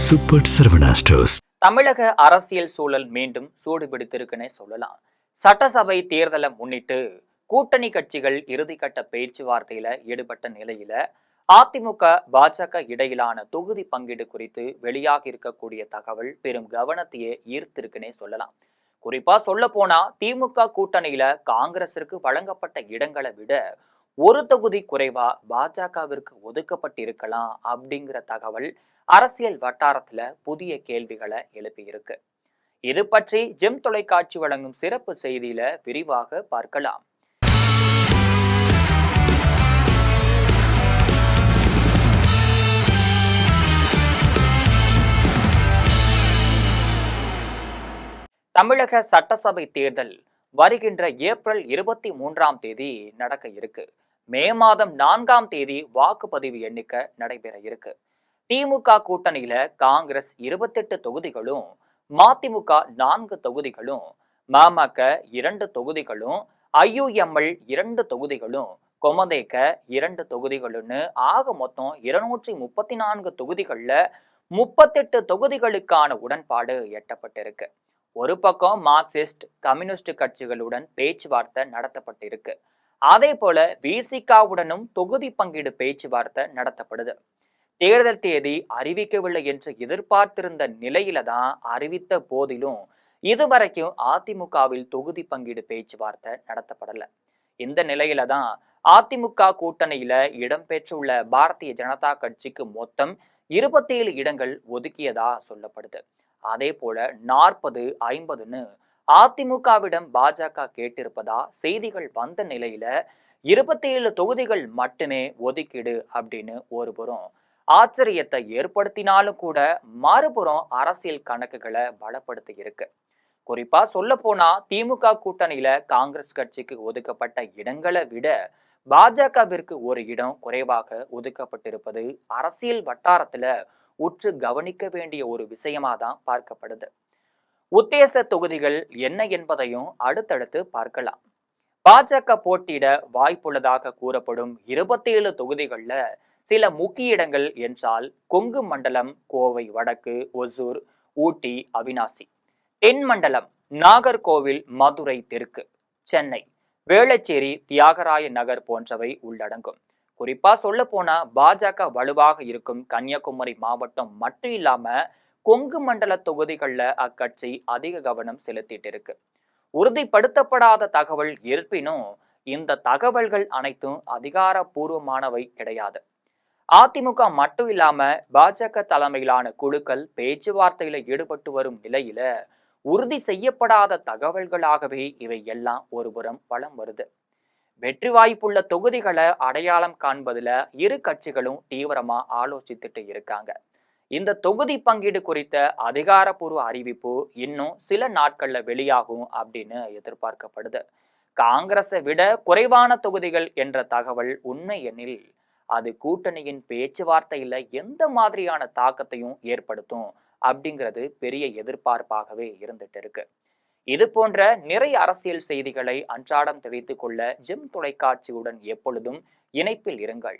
Super Saravana stores. தமிழக அரசியல் சூழல் மீண்டும் சூடுபிடித்திருக்குன்னே சொல்லலாம். சட்டசபை தேர்தலை முன்னிட்டு கூட்டணி கட்சிகள் இறுதிக்கட்ட பேச்சுவார்த்தையில ஈடுபட்ட நிலையில அதிமுக பாஜக இடையிலான தொகுதி பங்கீடு குறித்து வெளியாகி இருக்கக்கூடிய தகவல் பெரும் கவனத்தையே ஈர்த்திருக்குன்னே சொல்லலாம். குறிப்பா சொல்ல போனா திமுக கூட்டணியில காங்கிரசிற்கு வழங்கப்பட்ட இடங்களை விட ஒரு தொகுதி குறைவா பாஜகவிற்கு ஒதுக்கப்பட்டிருக்கலாம் அப்படிங்கிற தகவல் அரசியல் வட்டாரத்துல புதிய கேள்விகளை எழுப்பியிருக்கு. இது பற்றி ஜெம் தொலைக்காட்சி வழங்கும் சிறப்பு செய்தியில விரிவாக பார்க்கலாம். தமிழக சட்டசபை தேர்தல் வருகின்ற ஏப்ரல் 23ஆம் தேதி நடக்க இருக்கு. மே மாதம் 4ஆம் தேதி வாக்குப்பதிவு எண்ணிக்கை நடைபெற இருக்கு. திமுக கூட்டணியில காங்கிரஸ் 28 தொகுதிகளும், மதிமுக 4 தொகுதிகளும், மமக 2 தொகுதிகளும், ஐயுஎம்எல் 2 தொகுதிகளும், கொமதேக 2 தொகுதிகளும்னு ஆக மொத்தம் 234 தொகுதிகள்ல 38 தொகுதிகளுக்கான உடன்பாடு எட்டப்பட்டிருக்கு. ஒரு பக்கம் மார்க்சிஸ்ட் கம்யூனிஸ்ட் கட்சிகளுடன் பேச்சுவார்த்தை நடத்தப்பட்டிருக்கு. அதே போல விசிகாவுடனும் தொகுதி பங்கீடு பேச்சுவார்த்தை நடத்தப்படுது. தேர்தல் தேதி அறிவிக்கவில்லை என்று எதிர்பார்த்திருந்த நிலையில தான் அறிவித்த போதிலும் இதுவரைக்கும் அதிமுகவில் தொகுதி பங்கீடு பேச்சுவார்த்தை நடத்தப்படல. இந்த நிலையில தான் அதிமுக கூட்டணியில இடம்பெற்றுள்ள பாரதிய ஜனதா கட்சிக்கு மொத்தம் 27 இடங்கள் ஒதுக்கியதா சொல்லப்படுது. அதே போல 40-50ன்னு அதிமுகவிடம் பாஜக கேட்டிருப்பதா செய்திகள் வந்த நிலையில 27 தொகுதிகள் மட்டுமே ஒதுக்கீடு அப்படின்னு ஒருபுறம் ஆச்சரியத்தை ஏற்படுத்தினாலும் கூட மறுபுறம் அரசியல் கணக்குகளை பலப்படுத்தி இருக்கு. குறிப்பா சொல்ல போனா திமுக கூட்டணியில காங்கிரஸ் கட்சிக்கு ஒதுக்கப்பட்ட இடங்களை விட பாஜகவிற்கு ஒரு இடம் குறைவாக ஒதுக்கப்பட்டிருப்பது அரசியல் வட்டாரத்துல உற்று கவனிக்க வேண்டிய ஒரு விஷயமா தான் பார்க்கப்படுது. உத்தேச தொகுதிகள் என்ன என்பதையும் அடுத்தடுத்து பார்க்கலாம். பாஜக போட்டியிட வாய்ப்புள்ளதாக கூறப்படும் 27 தொகுதிகள்ல சில முக்கிய இடங்கள் என்றால் கொங்கு மண்டலம், கோவை வடக்கு, ஒசூர், ஊட்டி, அவினாசி; தென் மண்டலம் நாகர்கோவில், மதுரை தெற்கு, சென்னை, வேளச்சேரி, தியாகராய நகர் போன்றவை உள்ளடங்கும். குறிப்பா சொல்ல போனா பாஜக வலுவாக இருக்கும் கன்னியாகுமரி மாவட்டம் மட்டும் இல்லாம கொங்கு மண்டல தொகுதிகள்ல அக்கட்சி அதிக கவனம் செலுத்திட்டு இருக்கு. உறுதிப்படுத்தப்படாத தகவல் இருப்பினும் இந்த தகவல்கள் அனைத்தும் அதிகாரப்பூர்வமானவை கிடையாது. அதிமுக மட்டும் இல்லாம பாஜக தலைமையிலான குழுக்கள் பேச்சுவார்த்தையில ஈடுபட்டு வரும் நிலையில உறுதி செய்யப்படாத தகவல்களாகவே இவை எல்லாம் ஒருபுறம் வலம் வருது. வெற்றி வாய்ப்புள்ள தொகுதிகளை அடையாளம் காண்பதுல இரு கட்சிகளும் தீவிரமா ஆலோசித்துட்டு இருக்காங்க. இந்த தொகுதி பங்கீடு குறித்த அதிகாரப்பூர்வ அறிவிப்பு இன்னும் சில நாட்கள்ல வெளியாகும் அப்படின்னு எதிர்பார்க்கப்படுது. காங்கிரஸை விட குறைவான தொகுதிகள் என்ற தகவல் உண்மை எனில் அது கூட்டணியின் பேச்சுவார்த்தையில எந்த மாதிரியான தாக்கத்தையும் ஏற்படுத்தும் அப்படிங்கிறது பெரிய எதிர்பார்ப்பாகவே இருந்துட்டு இருக்கு. இது போன்ற நிறைய அரசியல் செய்திகளை அன்றாடம் தெரிவித்துக் கொள்ள ஜெம் தொலைக்காட்சியுடன் எப்பொழுதும் இணைப்பில் இருங்கள்.